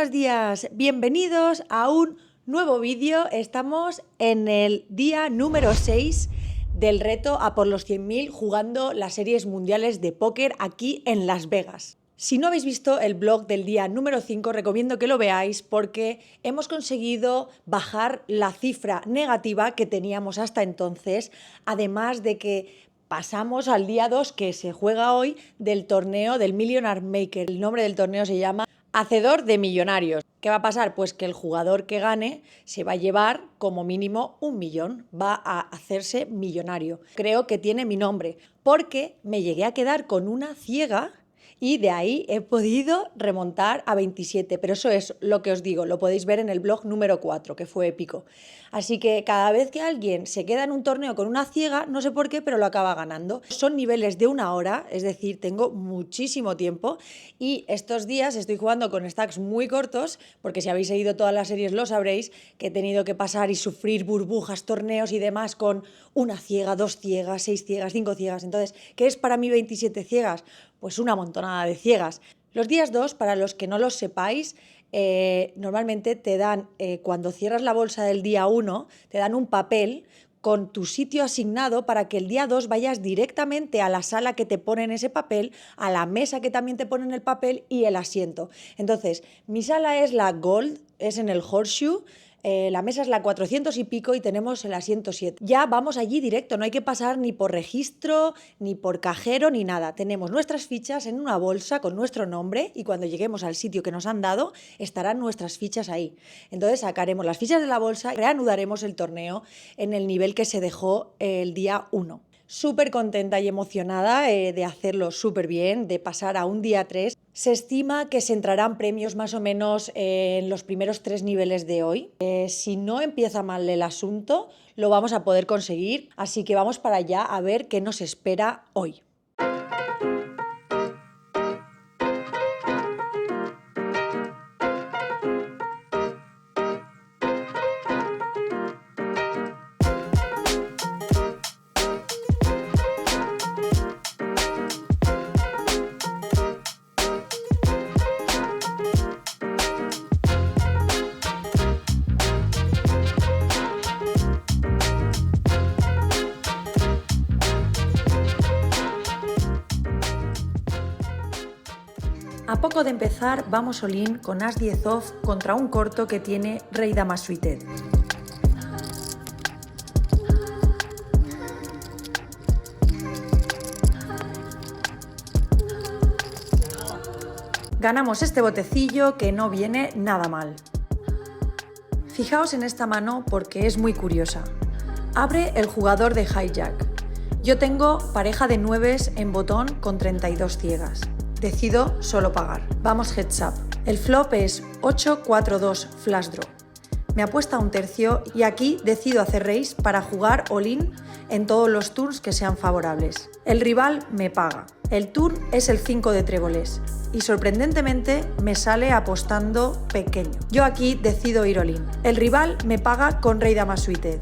Buenos días, bienvenidos a un nuevo vídeo. Estamos en el día número 6 del reto a por los 100.000 jugando las series mundiales de póker aquí en Las Vegas. Si no habéis visto el vlog del día número 5, recomiendo que lo veáis porque hemos conseguido bajar la cifra negativa que teníamos hasta entonces, además de que pasamos al día 2 que se juega hoy del torneo del Millionaire Maker. El nombre del torneo se llama Hacedor de Millonarios. ¿Qué va a pasar? Pues que el jugador que gane se va a llevar como mínimo 1 millón, va a hacerse millonario. Creo que tiene mi nombre porque me llegué a quedar con una ciega y de ahí he podido remontar a 27, pero eso es lo que os digo, lo podéis ver en el vlog número 4, que fue épico. Así que cada vez que alguien se queda en un torneo con una ciega, no sé por qué, pero lo acaba ganando. Son niveles de 1 hora, es decir, tengo muchísimo tiempo y estos días estoy jugando con stacks muy cortos, porque si habéis seguido todas las series lo sabréis, que he tenido que pasar y sufrir burbujas, torneos y demás con una ciega, 2 ciegas, 6 ciegas, 5 ciegas. Entonces, ¿qué es para mí 27 ciegas? Pues una montonada de ciegas. Los días 2, para los que no lo sepáis, normalmente te dan, cuando cierras la bolsa del día 1, te dan un papel con tu sitio asignado para que el día 2 vayas directamente a la sala que te pone en ese papel, a la mesa que también te pone en el papel y el asiento. Entonces, mi sala es la Gold, es en el Horseshoe. La mesa es la 400 y pico y tenemos el asiento 7. Ya vamos allí directo, no hay que pasar ni por registro, ni por cajero, ni nada. Tenemos nuestras fichas en una bolsa con nuestro nombre y cuando lleguemos al sitio que nos han dado, estarán nuestras fichas ahí. Entonces sacaremos las fichas de la bolsa y reanudaremos el torneo en el nivel que se dejó el día 1. Súper contenta y emocionada de hacerlo súper bien, de pasar a un día 3. Se estima que se entrarán premios más o menos en los primeros 3 niveles de hoy. Si no empieza mal el asunto, lo vamos a poder conseguir. Así que vamos para allá a ver qué nos espera hoy. A poco de empezar, vamos all-in con As 10 off contra un corto que tiene Rey Dama Suited. Ganamos este botecillo que no viene nada mal. Fijaos en esta mano porque es muy curiosa. Abre el jugador de hijack. Yo tengo pareja de 9s en botón con 32 ciegas. Decido solo pagar. Vamos heads up. El flop es 8-4-2 flash draw. Me apuesta un tercio y aquí decido hacer raise para jugar all-in en todos los turns que sean favorables. El rival me paga. El turn es el 5 de tréboles y sorprendentemente me sale apostando pequeño. Yo aquí decido ir all-in. El rival me paga con Rey Dama Suited.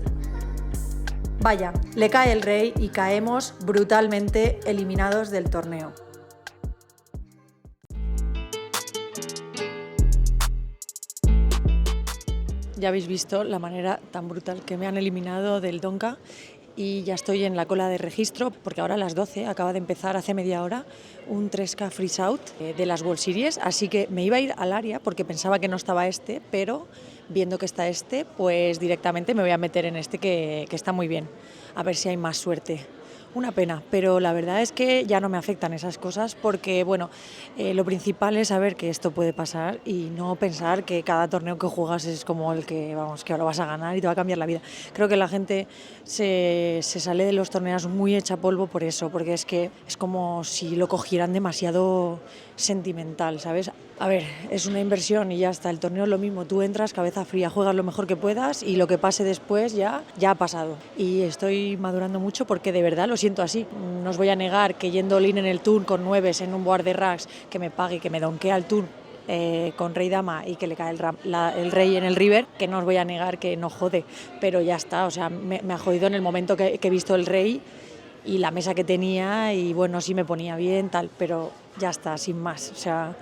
Vaya, le cae el rey y caemos brutalmente eliminados del torneo. Ya habéis visto la manera tan brutal que me han eliminado del Donka y ya estoy en la cola de registro porque ahora a las 12 acaba de empezar hace media hora un 3K freeze out de las World Series, así que me iba a ir al área porque pensaba que no estaba este, pero viendo que está este, pues directamente me voy a meter en este que está muy bien, a ver si hay más suerte. Una pena, pero la verdad es que ya no me afectan esas cosas porque, bueno, lo principal es saber que esto puede pasar y no pensar que cada torneo que juegas es como el que, vamos, que ahora vas a ganar y te va a cambiar la vida. Creo que la gente se sale de los torneos muy hecha polvo por eso, porque es que es como si lo cogieran demasiado sentimental, ¿sabes? A ver, es una inversión y ya está, el torneo es lo mismo, tú entras cabeza fría, juegas lo mejor que puedas y lo que pase después ya ha pasado. Y estoy madurando mucho porque de verdad lo siento así. No os voy a negar que yendo all-in en el turn con 9s en un board de racks, que me pague, que me donkea el turn con Rey Dama y que le cae el rey en el river, que no os voy a negar que no jode, pero ya está, o sea, me ha jodido en el momento que he visto el rey y la mesa que tenía y bueno, sí me ponía bien, tal, pero ya está, sin más, o sea,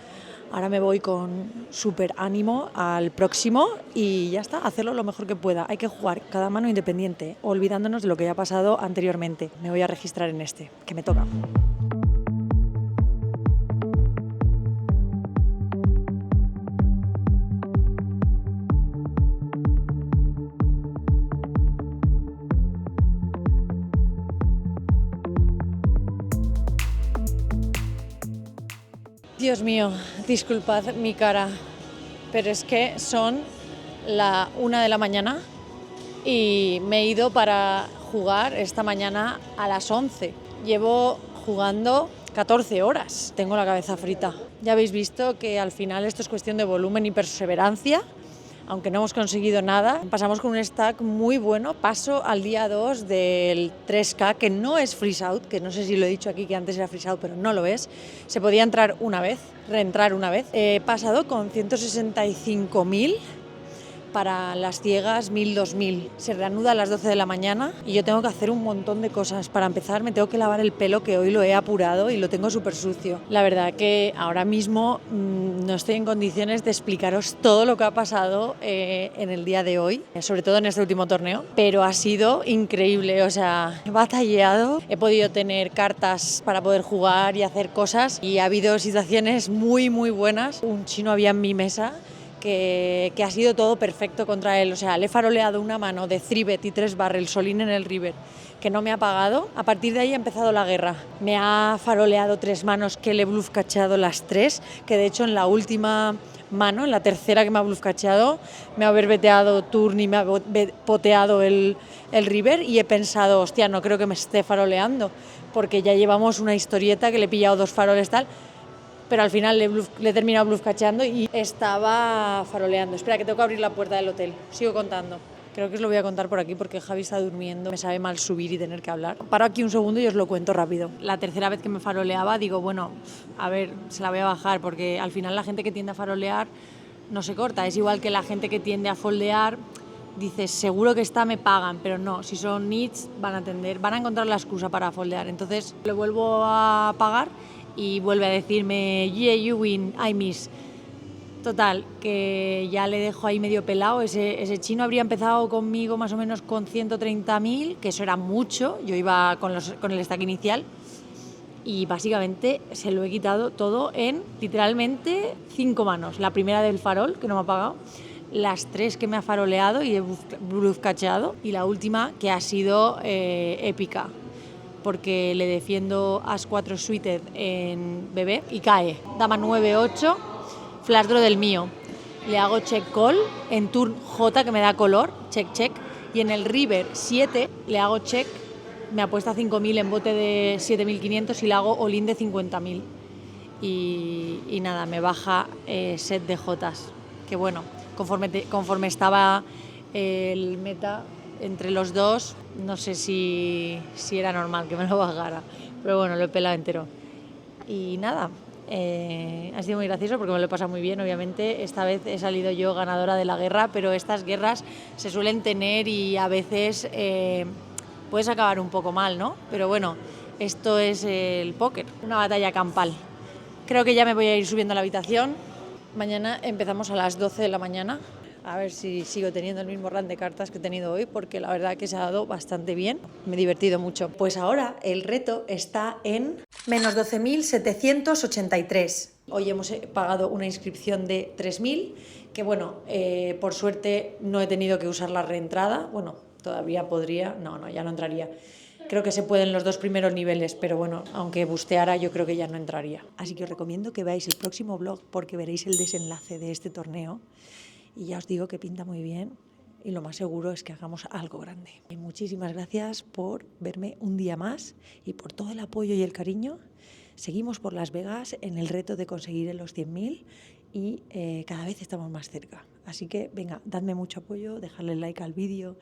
ahora me voy con súper ánimo al próximo y ya está, hacerlo lo mejor que pueda. Hay que jugar cada mano independiente, olvidándonos de lo que ya ha pasado anteriormente. Me voy a registrar en este, que me toca. Dios mío, disculpad mi cara, pero es que son la 1 de la mañana y me he ido para jugar esta mañana a las 11. Llevo jugando 14 horas, tengo la cabeza frita. Ya habéis visto que al final esto es cuestión de volumen y perseverancia. Aunque no hemos conseguido nada, pasamos con un stack muy bueno. Paso al día 2 del 3K, que no es freeze out, que no sé si lo he dicho aquí que antes era freeze out, pero no lo es. Se podía entrar una vez, reentrar una vez. He pasado con 165.000 para las ciegas 1000-2000. Se reanuda a las 12 de la mañana y yo tengo que hacer un montón de cosas. Para empezar, me tengo que lavar el pelo, que hoy lo he apurado y lo tengo súper sucio. La verdad que ahora mismo no estoy en condiciones de explicaros todo lo que ha pasado en el día de hoy, sobre todo en este último torneo, pero ha sido increíble. O sea, he batallado, he podido tener cartas para poder jugar y hacer cosas y ha habido situaciones muy buenas. Un chino había en mi mesa que ha sido todo perfecto contra él. O sea, le he faroleado una mano de 3-bet y 3 barrel solín en el river que no me ha pagado. A partir de ahí ha empezado la guerra. Me ha faroleado 3 manos que le he bluff cacheado las 3, que de hecho en la última mano, en la tercera que me ha bluff cacheado, me ha overbeteado turn y me ha poteado el river y he pensado, hostia, no creo que me esté faroleando, porque ya llevamos una historieta que le he pillado 2 faroles tal, pero al final le he terminado bluff cacheando y estaba faroleando. Espera, que tengo que abrir la puerta del hotel. Sigo contando. Creo que os lo voy a contar por aquí porque Javi está durmiendo. Me sabe mal subir y tener que hablar. Paro aquí un segundo y os lo cuento rápido. La tercera vez que me faroleaba, digo, bueno, a ver, se la voy a bajar porque al final la gente que tiende a farolear no se corta. Es igual que la gente que tiende a foldear. Dices, seguro que esta me pagan, pero no, si son nits van a encontrar la excusa para foldear. Entonces le vuelvo a pagar y vuelve a decirme, yeah, you win, I miss. Total, que ya le dejo ahí medio pelado. Ese chino habría empezado conmigo más o menos con 130.000, que eso era mucho. Yo iba con el stack inicial y básicamente se lo he quitado todo en literalmente 5 manos. La primera del farol, que no me ha pagado, las 3 que me ha faroleado y he bluff cacheado, y la última que ha sido épica, porque le defiendo As 4 suited en BB y cae. Dama 9-8, flash draw del mío. Le hago check call en turn J, que me da color, check, y en el river 7 le hago check, me apuesta 5.000 en bote de 7.500 y le hago all-in de 50.000. Y nada, me baja set de Jotas, que bueno, conforme estaba el meta entre los dos, no sé si era normal que me lo bajara, pero bueno, lo he pelado entero. Y nada, ha sido muy gracioso porque me lo he pasado muy bien, obviamente. Esta vez he salido yo ganadora de la guerra, pero estas guerras se suelen tener y a veces puedes acabar un poco mal, ¿no? Pero bueno, esto es el póker, una batalla campal. Creo que ya me voy a ir subiendo a la habitación. Mañana empezamos a las 12 de la mañana. A ver si sigo teniendo el mismo run de cartas que he tenido hoy, porque la verdad que se ha dado bastante bien. Me he divertido mucho. Pues ahora el reto está en menos 12.783. Hoy hemos pagado una inscripción de 3.000, que bueno, por suerte no he tenido que usar la reentrada. Bueno, todavía podría, no, ya no entraría. Creo que se pueden los 2 primeros niveles, pero bueno, aunque busteara yo creo que ya no entraría. Así que os recomiendo que veáis el próximo vlog porque veréis el desenlace de este torneo. Y ya os digo que pinta muy bien y lo más seguro es que hagamos algo grande. Y muchísimas gracias por verme un día más y por todo el apoyo y el cariño. Seguimos por Las Vegas en el reto de conseguir los 100.000 y cada vez estamos más cerca. Así que venga, dadme mucho apoyo, dejadle like al vídeo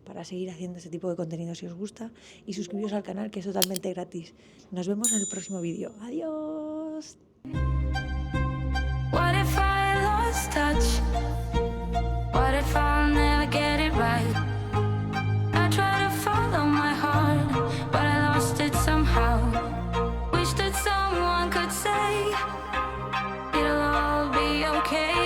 para seguir haciendo este tipo de contenido si os gusta y suscribiros al canal, que es totalmente gratis. Nos vemos en el próximo vídeo. ¡Adiós! What if I lost touch? What if I'll never get it right? I try to follow my heart, but I lost it somehow. Wish that someone could say it'll all okay.